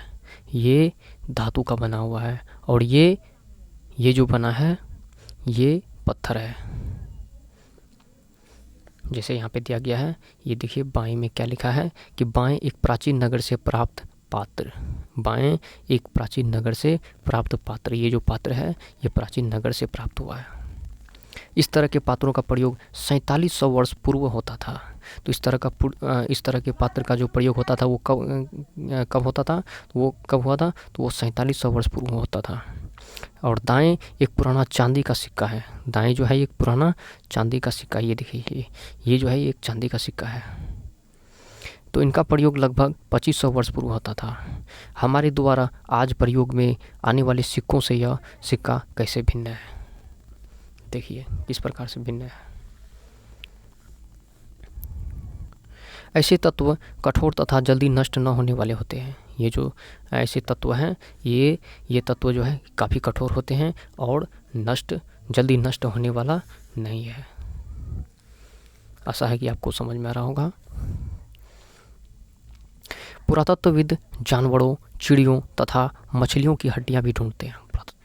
ये धातु का बना हुआ है और ये जो बना है ये पत्थर है। जैसे यहाँ पे दिया गया है, ये देखिए बाएं में क्या लिखा है कि बाएं एक प्राचीन नगर से प्राप्त पात्र, बाएं एक प्राचीन नगर से प्राप्त पात्र, ये जो पात्र है ये प्राचीन नगर से प्राप्त हुआ है। इस तरह के पात्रों का प्रयोग 4700 वर्ष पूर्व होता था। तो इस तरह के पात्र का जो प्रयोग होता था वो कब होता था, वो कब हुआ था, तो वो 4700 वर्ष पूर्व होता था। और दाएं एक पुराना चांदी का सिक्का है, दाएं जो है एक पुराना चांदी का सिक्का, ये देखिए ये जो है एक चांदी का सिक्का है। तो इनका प्रयोग लगभग 2500 वर्ष पूर्व होता था। हमारे द्वारा आज प्रयोग में आने वाले सिक्कों से यह सिक्का कैसे भिन्न है, देखिए किस प्रकार से भिन्न है। ऐसे तत्व कठोर तथा जल्दी नष्ट न होने वाले होते हैं। ये जो ऐसे तत्व हैं ये तत्व जो है काफ़ी कठोर होते हैं और जल्दी नष्ट होने वाला नहीं है। आशा है कि आपको समझ में आ रहा होगा। पुरातत्वविद जानवरों, चिड़ियों तथा मछलियों की हड्डियां भी ढूंढते हैं।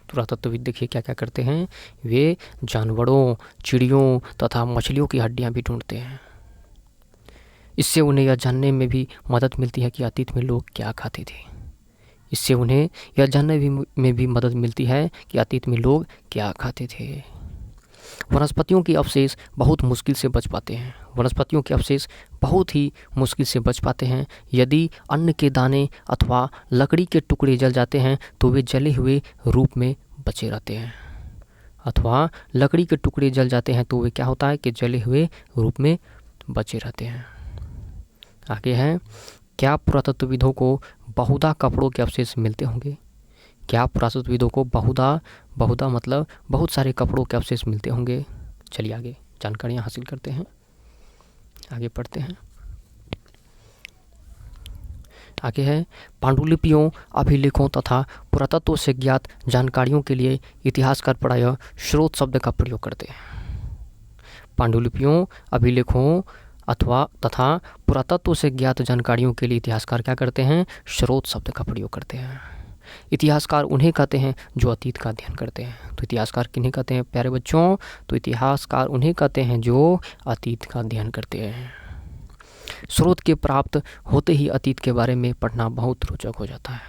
पुरातत्वविद देखिए क्या क्या करते हैं, वे जानवरों, चिड़ियों तथा मछलियों की हड्डियां भी ढूंढते हैं। इससे उन्हें यह जानने में भी मदद मिलती है कि अतीत में लोग क्या खाते थे। इससे उन्हें यह जानने में भी मदद मिलती है कि अतीत में लोग क्या खाते थे। वनस्पतियों के अवशेष बहुत मुश्किल से बच पाते हैं। वनस्पतियों के अवशेष बहुत ही मुश्किल से बच पाते हैं। यदि अन्न के दाने अथवा लकड़ी के टुकड़े जल जाते हैं तो वे जले हुए रूप में बचे रहते हैं। अथवा लकड़ी के टुकड़े जल जाते हैं तो वे क्या होता है कि जले हुए रूप में बचे रहते हैं। आगे है, क्या पुरातत्वविदों को बहुधा कपड़ों के अवशेष मिलते होंगे। क्या पुरातत्वविदों को बहुधा मतलब बहुत सारे कपड़ों के अवशेष मिलते होंगे। चलिए आगे जानकारियाँ हासिल करते हैं, आगे पढ़ते हैं। आगे है, पांडुलिपियों, अभिलेखों तथा पुरातत्व से ज्ञात जानकारियों के लिए इतिहासकार प्रायः स्रोत शब्द का प्रयोग करते हैं। पांडुलिपियों, अभिलेखों तथा पुरातत्व से ज्ञात जानकारियों के लिए इतिहासकार क्या करते हैं? स्रोत शब्द का प्रयोग करते हैं। इतिहासकार उन्हें कहते हैं जो अतीत का अध्ययन करते हैं। तो इतिहासकार किन्हें कहते हैं प्यारे बच्चों? तो इतिहासकार उन्हें कहते हैं जो अतीत का अध्ययन करते हैं। स्रोत के प्राप्त होते ही अतीत के बारे में पढ़ना बहुत रोचक हो जाता है।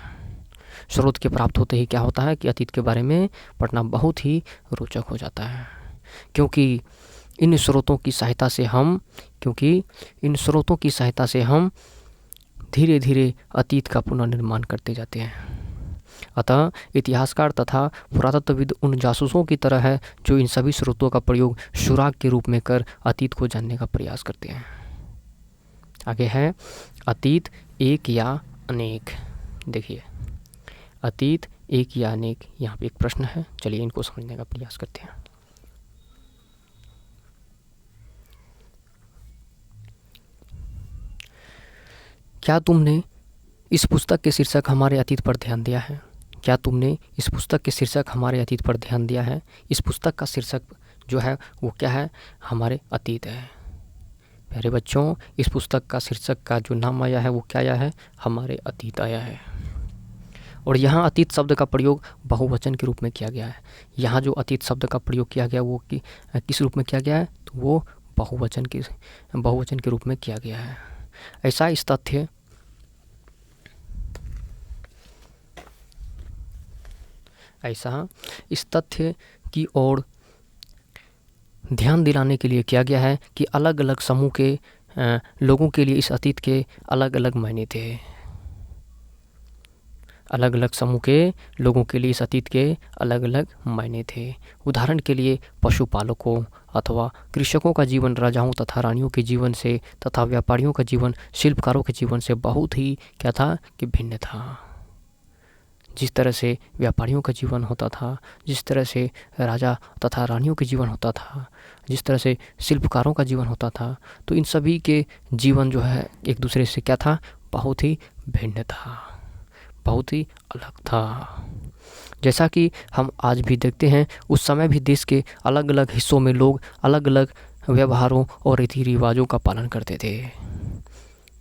स्रोत के प्राप्त होते ही क्या होता है कि अतीत के बारे में पढ़ना बहुत ही रोचक हो जाता है, क्योंकि इन स्रोतों की सहायता से हम धीरे धीरे अतीत का पुनर्निर्माण करते जाते हैं। अतः इतिहासकार तथा पुरातत्वविद उन जासूसों की तरह है जो इन सभी स्रोतों का प्रयोग सुराग के रूप में कर अतीत को जानने का प्रयास करते हैं। आगे है, अतीत एक या अनेक। देखिए, अतीत एक या अनेक, यहाँ पे एक प्रश्न है, चलिए इनको समझने का प्रयास करते हैं। क्या तुमने इस पुस्तक के शीर्षक हमारे अतीत पर ध्यान दिया है? क्या तुमने इस पुस्तक के शीर्षक हमारे अतीत पर ध्यान दिया है? इस पुस्तक का शीर्षक जो है वो क्या है? हमारे अतीत है। प्यारे बच्चों, इस पुस्तक का शीर्षक का जो नाम आया है वो क्या आया है? हमारे अतीत आया है। और यहाँ अतीत शब्द का प्रयोग बहुवचन के रूप में किया गया है। यहाँ जो अतीत शब्द का प्रयोग किया गया वो किस रूप में किया गया है? तो वो बहुवचन के रूप में किया गया है। ऐसा इस तथ्य की ओर ध्यान दिलाने के लिए किया गया है कि अलग अलग समूह के लोगों के लिए इस अतीत के अलग अलग मायने थे। अलग अलग समूह के लोगों के लिए इस अतीत के अलग अलग मायने थे। उदाहरण के लिए पशुपालकों अथवा कृषकों का जीवन राजाओं तथा रानियों के जीवन से तथा व्यापारियों का जीवन शिल्पकारों के जीवन से बहुत ही क्या था कि भिन्न था। जिस तरह से व्यापारियों का जीवन होता था, जिस तरह से राजा तथा रानियों के जीवन होता था, जिस तरह से शिल्पकारों का जीवन होता था, तो इन सभी के जीवन जो है एक दूसरे से क्या था? बहुत ही भिन्न था, बहुत ही अलग था। जैसा कि हम आज भी देखते हैं, उस समय भी देश के अलग अलग हिस्सों में लोग अलग अलग व्यवहारों और रीति रिवाजों का पालन करते थे।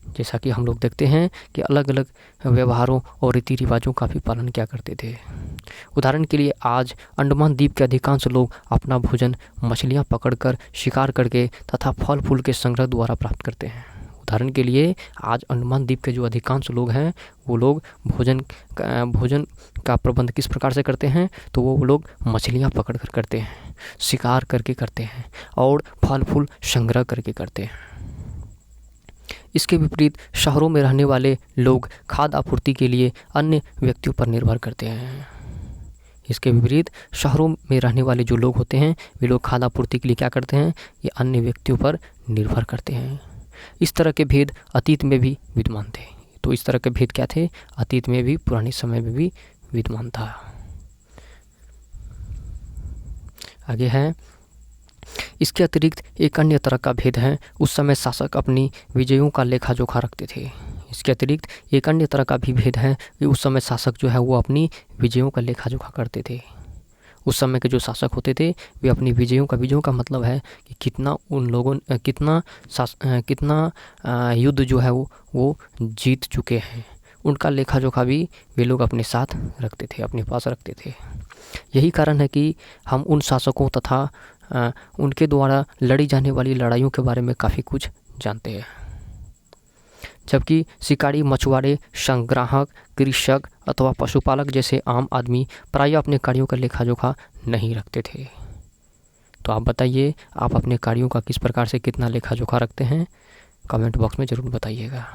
जैसा कि हम लोग देखते हैं कि अलग अलग व्यवहारों और रीति रिवाजों का भी पालन क्या करते थे। उदाहरण के लिए आज अंडमान द्वीप के अधिकांश लोग अपना भोजन मछलियां पकड़कर, शिकार करके तथा फल फूल के संग्रह द्वारा प्राप्त करते हैं। उदाहरण के लिए आज अंडमान द्वीप के जो अधिकांश लोग हैं वो लोग भोजन का प्रबंध किस प्रकार से करते हैं? तो वो लोग मछलियां पकड़ कर करते हैं, शिकार करके करते हैं और फल फूल संग्रह करके करते हैं। इसके विपरीत शहरों में रहने वाले लोग खाद्य आपूर्ति के लिए अन्य व्यक्तियों पर निर्भर करते हैं। इसके विपरीत शहरों में रहने वाले जो लोग होते हैं वे लोग खाद्य आपूर्ति के लिए क्या करते हैं? ये अन्य व्यक्तियों पर निर्भर करते हैं। इस तरह के भेद अतीत में भी विद्यमान थे। तो इस तरह के भेद क्या थे? अतीत में भी, पुराने समय में भी विद्यमान था। आगे है, इसके अतिरिक्त एक अन्य तरह का भेद है, उस समय शासक अपनी विजयों का लेखा जोखा रखते थे। इसके अतिरिक्त एक अन्य तरह का भी भेद है कि उस समय शासक जो है वो अपनी विजयों का लेखा जोखा करते थे। उस समय के जो शासक होते थे वे अपनी विजयों का मतलब है कि कितना उन लोगों कितना युद्ध जो है वो जीत चुके हैं, उनका लेखा जोखा भी वे लोग अपने साथ रखते थे, अपने पास रखते थे। यही कारण है कि हम उन शासकों तथा उनके द्वारा लड़ी जाने वाली लड़ाइयों के बारे में काफ़ी कुछ जानते हैं। जबकि शिकारी, मछुआरे, संग्राहक, कृषक अथवा पशुपालक जैसे आम आदमी प्रायः अपने कार्यों का लेखा जोखा नहीं रखते थे। तो आप बताइए, आप अपने कार्यों का किस प्रकार से कितना लेखा जोखा रखते हैं? कमेंट बॉक्स में ज़रूर बताइएगा।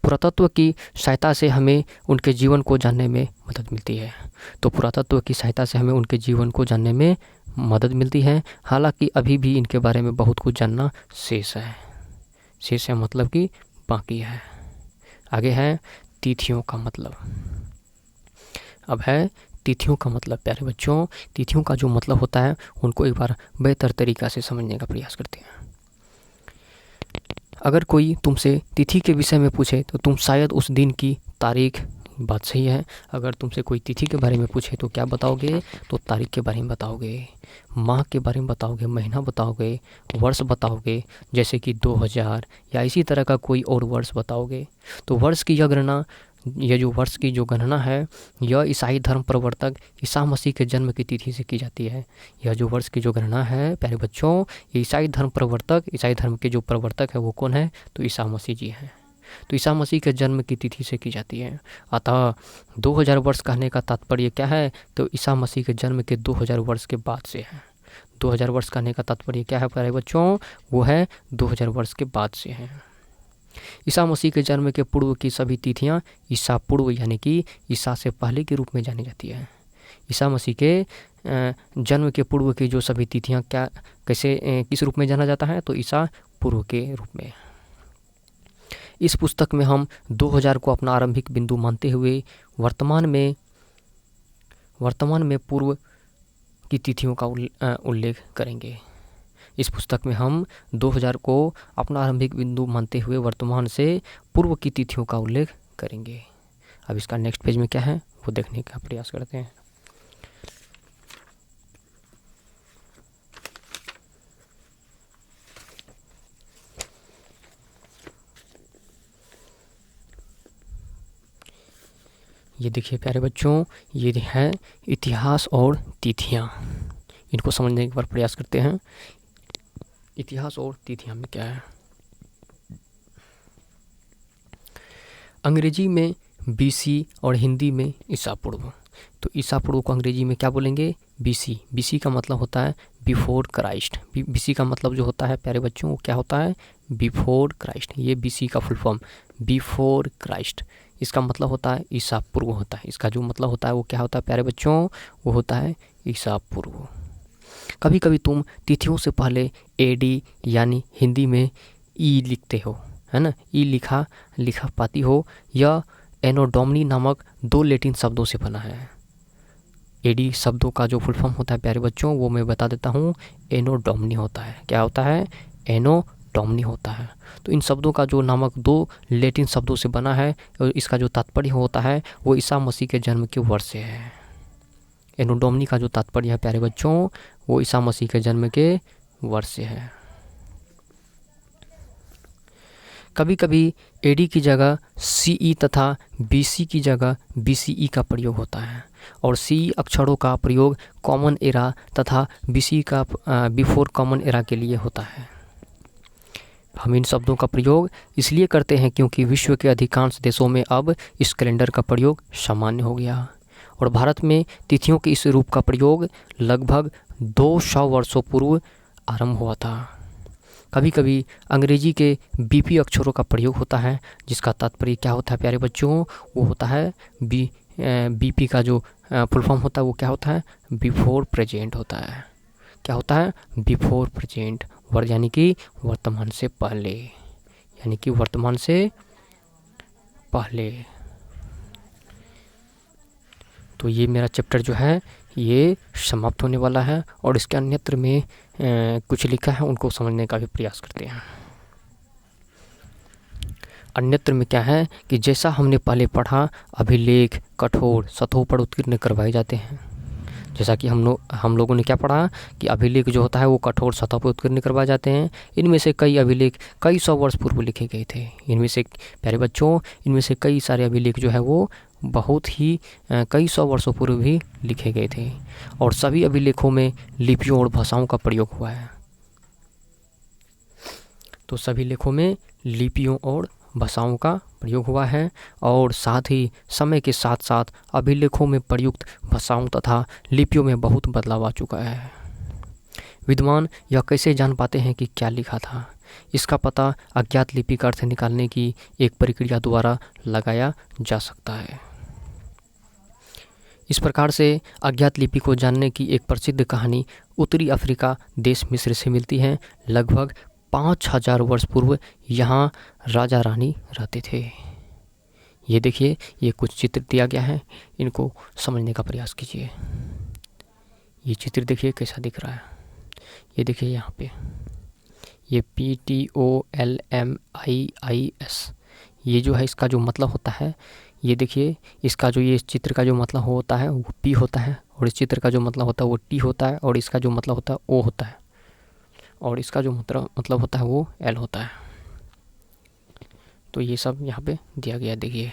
पुरातत्व की सहायता से हमें उनके जीवन को जानने में मदद मिलती है। तो पुरातत्व की सहायता से हमें उनके जीवन को जानने में मदद मिलती है। हालांकि अभी भी इनके बारे में बहुत कुछ जानना शेष है मतलब कि बाकी है। आगे है तिथियों का मतलब। अब है तिथियों का मतलब। प्यारे बच्चों, तिथियों का जो मतलब होता है उनको एक बार बेहतर तरीक़ा से समझने का प्रयास करते हैं। अगर कोई तुमसे तिथि के विषय में पूछे तो तुम शायद उस दिन की तारीख, बात सही है, अगर तुमसे कोई तिथि के बारे में पूछे तो क्या बताओगे, तो तारीख के बारे में बताओगे, माह के बारे में बताओगे, महीना बताओगे, वर्ष बताओगे, जैसे कि 2000 या इसी तरह का कोई और वर्ष बताओगे। तो वर्ष की यह गणना, यह जो वर्ष की जो गणना है, यह ईसाई धर्म प्रवर्तक ईसा मसीह के जन्म की तिथि से की जाती है। यह जो वर्ष की जो गणना है प्यारे बच्चों, ईसाई धर्म प्रवर्तक, ईसाई धर्म के जो प्रवर्तक है वो कौन है, तो ईसा मसीह जी हैं। तो ईसा मसीह के जन्म की तिथि से की जाती है। अतः 2000 वर्ष कहने का तात्पर्य क्या है, तो ईसा मसीह के जन्म के 2000 वर्ष के बाद से है। 2000 वर्ष कहने का तात्पर्य क्या है प्यारे बच्चों, वो है 2000 वर्ष के बाद से है। ईसा मसीह के जन्म के पूर्व की सभी तिथियां ईसा पूर्व यानी कि ईसा से पहले के रूप में जानी जाती है। ईसा मसीह के जन्म के पूर्व की जो सभी तिथियां किस रूप में जाना जाता है, तो ईसा पूर्व के रूप में। इस पुस्तक में हम 2000 को अपना आरंभिक बिंदु मानते हुए वर्तमान में पूर्व की तिथियों का उल्लेख करेंगे। इस पुस्तक में हम 2000 को अपना आरंभिक बिंदु मानते हुए वर्तमान से पूर्व की तिथियों का उल्लेख करेंगे। अब इसका नेक्स्ट पेज में क्या है वो देखने का प्रयास करते हैं। ये देखिए प्यारे बच्चों, ये है इतिहास और तिथियां। इनको समझने का प्रयास करते हैं। इतिहास और तिथियां में क्या है। अंग्रेजी में बीसी और हिंदी में ईसा पूर्व। तो ईसा पूर्व को अंग्रेजी में क्या बोलेंगे, बीसी। बीसी का मतलब होता है बिफोर क्राइस्ट। बीसी का मतलब जो होता है प्यारे बच्चों वो क्या होता है, बिफोर क्राइस्ट। ये बीसी का फुल फॉर्म बिफोर क्राइस्ट, इसका मतलब होता है ईसा पूर्व होता है। इसका जो मतलब होता है वो क्या होता है प्यारे बच्चों, वो होता है ईसा पूर्व। कभी कभी तुम तिथियों से पहले एडी यानी हिंदी में ई लिखते हो, है ना, ई लिखा पाती हो। यह एनो डोमिनी नामक 2 लैटिन शब्दों से बना है। एडी शब्दों का जो फुल फॉर्म होता है प्यारे बच्चों वो मैं बता देता हूँ, एनो डोमिनी होता है। क्या होता है, एनो डोमिनी होता है। तो इन शब्दों का जो नामक 2 लैटिन शब्दों से बना है और इसका जो तात्पर्य होता है वो ईसा मसीह के जन्म के वर्ष से है। एनो डोमिनी का जो तात्पर्य है प्यारे बच्चों वो ईसा मसीह के जन्म के वर्ष से है। कभी कभी एडी की जगह सीई तथा बीसी की जगह बीसीई का प्रयोग होता है और सीई अक्षरों का प्रयोग कॉमन एरा तथा बीसी का बिफोर कॉमन एरा के लिए होता है। हम इन शब्दों का प्रयोग इसलिए करते हैं क्योंकि विश्व के अधिकांश देशों में अब इस कैलेंडर का प्रयोग सामान्य हो गया और भारत में तिथियों के इस रूप का प्रयोग लगभग 200 वर्षों पूर्व आरंभ हुआ था। कभी कभी अंग्रेजी के बीपी अक्षरों का प्रयोग होता है जिसका तात्पर्य क्या होता है प्यारे बच्चों, वो होता है बीपी का जो फुल फॉर्म होता है वो क्या होता है, बिफोर प्रेजेंट होता है। क्या होता है, बिफोर प्रेजेंट, यानी कि वर्तमान से पहले, यानी कि वर्तमान से पहले। तो ये मेरा चैप्टर जो है ये समाप्त होने वाला है और इसके अन्यत्र में कुछ लिखा है उनको समझने का भी प्रयास करते हैं। अन्यत्र में क्या है कि जैसा हमने पहले पढ़ा, अभिलेख कठोर सतहों पर उत्कीर्ण करवाए जाते हैं। जैसा कि हम लोगों ने क्या पढ़ा कि अभिलेख जो होता है वो कठोर सतह पर उत्कीर्ण करवाए जाते हैं। इनमें से कई अभिलेख कई 100 वर्ष पूर्व लिखे गए थे। इनमें से प्यारे बच्चों, इनमें से कई सारे अभिलेख जो है वो बहुत ही कई 100 वर्षों पूर्व भी लिखे गए थे और सभी अभिलेखों में लिपियों और भाषाओं का प्रयोग हुआ है। तो सभी लेखों में लिपियों और भाषाओं का प्रयोग हुआ है और साथ ही समय के साथ साथ अभिलेखों में प्रयुक्त भाषाओं तथा लिपियों में बहुत बदलाव आ चुका है। विद्वान यह कैसे जान पाते हैं कि क्या लिखा था? इसका पता अज्ञात लिपि का अर्थ निकालने की एक प्रक्रिया द्वारा लगाया जा सकता है। इस प्रकार से अज्ञात लिपि को जानने की एक प्रसिद्ध कहानी उत्तरी अफ्रीका देश मिस्र से मिलती है। लगभग 5000 वर्ष पूर्व यहाँ राजा रानी रहते थे। ये देखिए, ये कुछ चित्र दिया गया है, इनको समझने का प्रयास कीजिए। ये चित्र देखिए कैसा दिख रहा है। ये देखिए यहाँ पे ये PTOLMIIS, ये जो है इसका जो मतलब होता है, ये देखिए इसका जो ये चित्र का जो मतलब होता है वो P होता है, और इस चित्र का जो मतलब होता है वो T होता है, और इसका जो मतलब होता है O होता है, और इसका जो मतलब होता है वो L होता है। तो ये सब यहाँ पे दिया गया देखिए।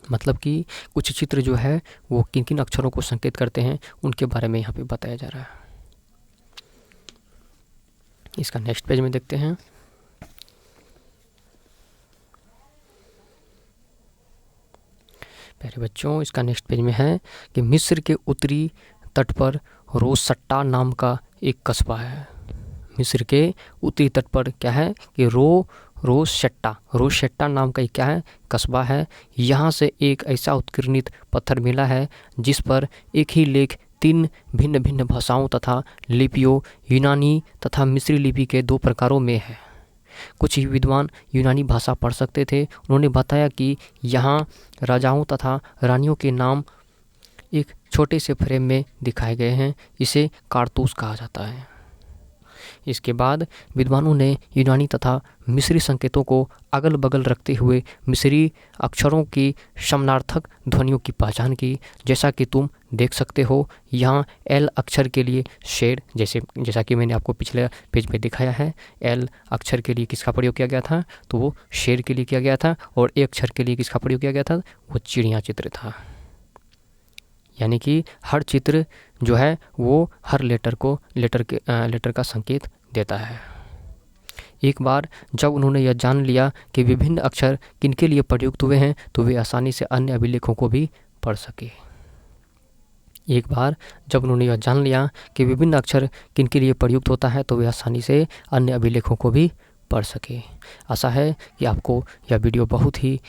मतलब कि कुछ चित्र जो है वो किन किन अक्षरों को संकेत करते हैं उनके बारे में यहाँ पे बताया जा रहा है। इसका नेक्स्ट पेज में देखते हैं। प्यारे बच्चों, इसका नेक्स्ट पेज में है कि मिस्र के उत्तरी तट पर रोसट्टा नाम का एक कस्बा है। मिस्र के उत्तरी तट पर क्या है कि रोसट्टा नाम का एक क्या है, कस्बा है। यहाँ से एक ऐसा उत्कीर्णित पत्थर मिला है जिस पर एक ही लेख 3 भिन्न भिन्न भाषाओं तथा लिपियों, यूनानी तथा मिस्री लिपि के 2 प्रकारों में है। कुछ ही विद्वान यूनानी भाषा पढ़ सकते थे। उन्होंने बताया कि यहाँ राजाओं तथा रानियों के नाम एक छोटे से फ्रेम में दिखाए गए हैं। इसे कारतूस कहा जाता है। इसके बाद विद्वानों ने यूनानी तथा मिस्री संकेतों को अगल बगल रखते हुए मिस्री अक्षरों की समानार्थक ध्वनियों की पहचान की। जैसा कि तुम देख सकते हो, यहाँ एल अक्षर के लिए शेर, जैसा कि मैंने आपको पिछले पेज पे दिखाया है, एल अक्षर के लिए किसका प्रयोग किया गया था, तो वो शेर के लिए किया गया था, और ए अक्षर के लिए किसका प्रयोग किया गया था, वो चिड़िया चित्र था। यानी कि हर चित्र जो है वो हर लेटर का संकेत देता है। एक बार जब उन्होंने यह जान लिया कि विभिन्न अक्षर किनके लिए प्रयुक्त हुए हैं, तो वे आसानी से अन्य अभिलेखों को भी पढ़ सके। एक बार जब उन्होंने यह जान लिया कि विभिन्न अक्षर किनके लिए प्रयुक्त होता है, तो वे आसानी से अन्य अभिलेखों को भी पढ़ सके। आशा है कि आपको यह वीडियो बहुत ही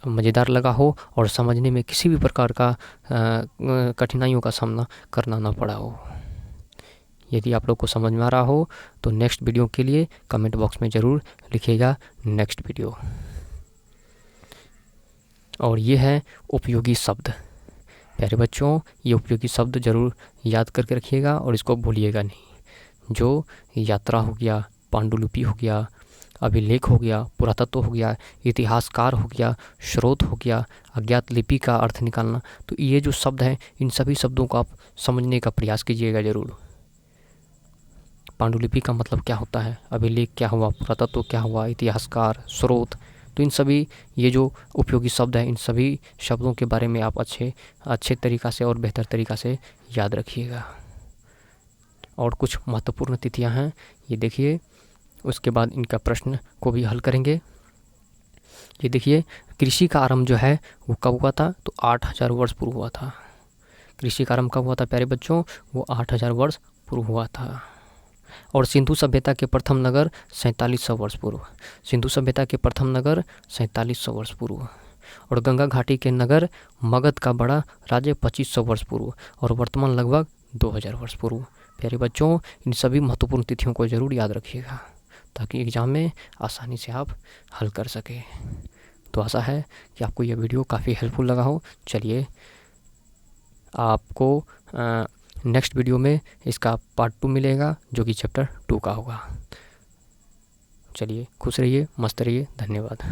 मज़ेदार लगा हो और समझने में किसी भी प्रकार का कठिनाइयों का सामना करना ना पड़ा हो। यदि आप लोग को समझ में आ रहा हो तो नेक्स्ट वीडियो के लिए कमेंट बॉक्स में ज़रूर लिखिएगा नेक्स्ट वीडियो। और ये है उपयोगी शब्द। प्यारे बच्चों, ये उपयोगी शब्द ज़रूर याद करके रखिएगा और इसको भूलिएगा नहीं। जो यात्रा हो गया, पांडुलिपि हो गया, अभिलेख हो गया, पुरातत्व हो गया, इतिहासकार हो गया, स्रोत हो गया, अज्ञात लिपि का अर्थ निकालना, तो ये जो शब्द हैं इन सभी शब्दों को आप समझने का प्रयास कीजिएगा ज़रूर। पांडुलिपि का मतलब क्या होता है, अभिलेख क्या हुआ, पुरातत्व क्या हुआ, इतिहासकार, स्रोत, तो इन सभी ये जो उपयोगी शब्द हैं इन सभी शब्दों के बारे में आप अच्छे तरीक़ा से और बेहतर तरीक़ा से याद रखिएगा। और कुछ महत्वपूर्ण तिथियां हैं, ये देखिए। उसके बाद इनका प्रश्न को भी हल करेंगे। ये देखिए, कृषि का आरंभ जो है वो कब हुआ था, तो 8000 वर्ष पूर्व हुआ था। कृषि का आरंभ कब हुआ था प्यारे बच्चों, वो 8000 वर्ष पूर्व हुआ था। और सिंधु सभ्यता के प्रथम नगर 4700 वर्ष पूर्व। सिंधु सभ्यता के प्रथम नगर 4700 वर्ष पूर्व। और गंगा घाटी के नगर मगध का बड़ा राज्य 2500 वर्ष पूर्व, और वर्तमान लगभग 2000 वर्ष पूर्व। प्यारे बच्चों, इन सभी महत्वपूर्ण तिथियों को ज़रूर याद रखिएगा ताकि एग्ज़ाम में आसानी से आप हल कर सकें। तो आशा है कि आपको यह वीडियो काफ़ी हेल्पफुल लगा हो। चलिए, आपको नेक्स्ट वीडियो में इसका पार्ट 2 मिलेगा जो कि चैप्टर 2 का होगा। चलिए, खुश रहिए, मस्त रहिए, धन्यवाद।